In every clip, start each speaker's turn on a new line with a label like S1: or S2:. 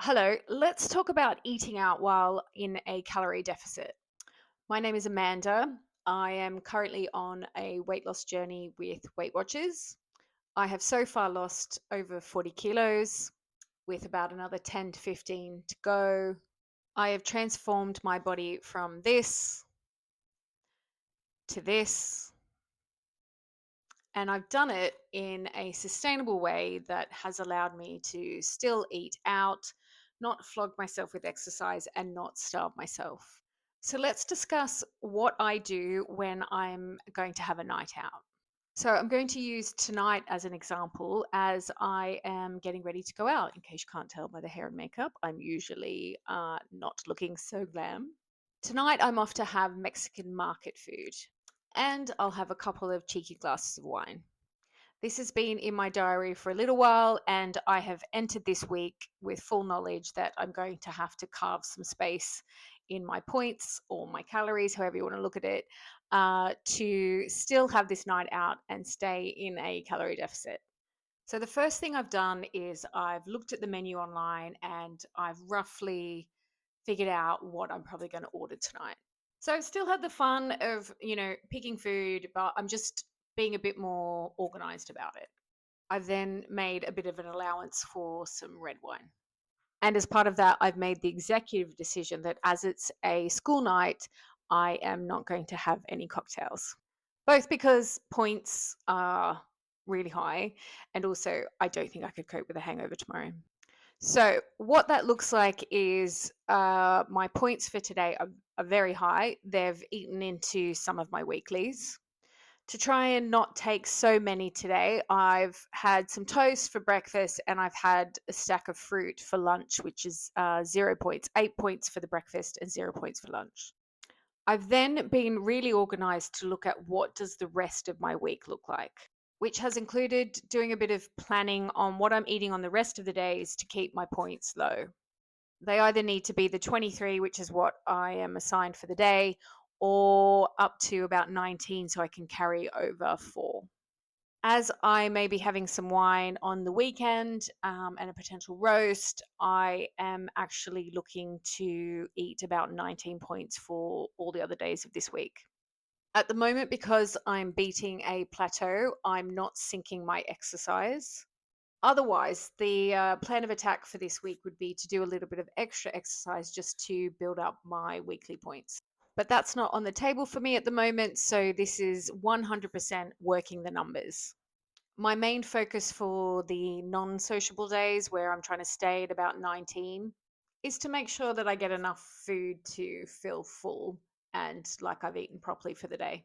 S1: Hello, let's talk about eating out while in a calorie deficit. My name is Amanda. I am currently on a weight loss journey with Weight Watchers. I have so far lost over 40 kilos with about another 10 to 15 to go. I have transformed my body from this to this, and I've done it in a sustainable way that has allowed me to still eat out, not flog myself with exercise, and not starve myself. So let's discuss what I do when I'm going to have a night out. So I'm going to use tonight as an example as I am getting ready to go out. In case you can't tell by the hair and makeup, I'm usually not looking so glam. Tonight I'm off to have Mexican market food and I'll have a couple of cheeky glasses of wine. This has been in my diary for a little while, and I have entered this week with full knowledge that I'm going to have to carve some space in my points or my calories, however you want to look at it, to still have this night out and stay in a calorie deficit. So, the first thing I've done is I've looked at the menu online and I've roughly figured out what I'm probably going to order tonight. So I've still had the fun of, picking food, but I'm just being a bit more organized about it. I've then made a bit of an allowance for some red wine. And as part of that, I've made the executive decision that as it's a school night, I am not going to have any cocktails. Both because points are really high, and also I don't think I could cope with a hangover tomorrow. So what that looks like is my points for today are very high. They've eaten into some of my weeklies. To try and not take so many today, I've had some toast for breakfast and I've had a stack of fruit for lunch, which is 0 points, 8 points for the breakfast and 0 points for lunch. I've then been really organized to look at what does the rest of my week look like, which has included doing a bit of planning on what I'm eating on the rest of the days to keep my points low. They either need to be the 23, which is what I am assigned for the day, or up to about 19 so I can carry over 4. As I may be having some wine on the weekend and a potential roast, I am actually looking to eat about 19 points for all the other days of this week. At the moment, because I'm beating a plateau, I'm not syncing my exercise. Otherwise, the plan of attack for this week would be to do a little bit of extra exercise just to build up my weekly points. But that's not on the table for me at the moment, so this is 100% working the numbers. My main focus for the non sociable days, where I'm trying to stay at about 19, is to make sure that I get enough food to feel full and like I've eaten properly for the day.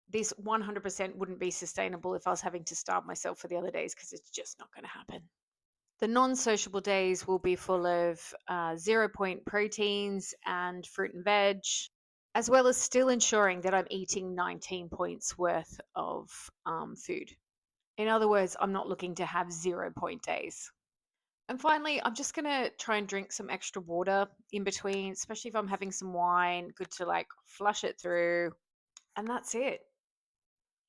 S1: This 100% wouldn't be sustainable if I was having to starve myself for the other days because it's just not going to happen. The non sociable days will be full of 0 point proteins and fruit and veg, as well as still ensuring that I'm eating 19 points worth of food. In other words, I'm not looking to have 0 point days. And finally, I'm just going to try and drink some extra water in between, especially if I'm having some wine. Good to like flush it through. And that's it.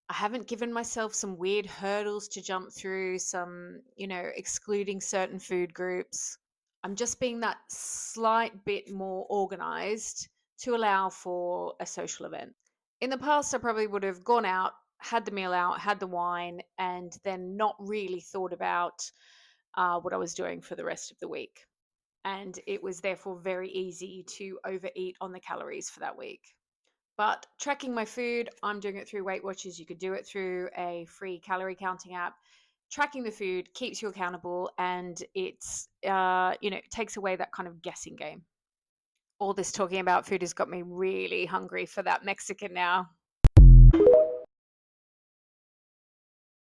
S1: I haven't given myself some weird hurdles to jump through, some, excluding certain food groups. I'm just being that slight bit more organized to allow for a social event. In the past, I probably would have gone out, had the meal out, had the wine, and then not really thought about what I was doing for the rest of the week. And it was therefore very easy to overeat on the calories for that week. But tracking my food, I'm doing it through Weight Watchers. You could do it through a free calorie counting app. Tracking the food keeps you accountable, and it takes away that kind of guessing game. All this talking about food has got me really hungry for that Mexican now.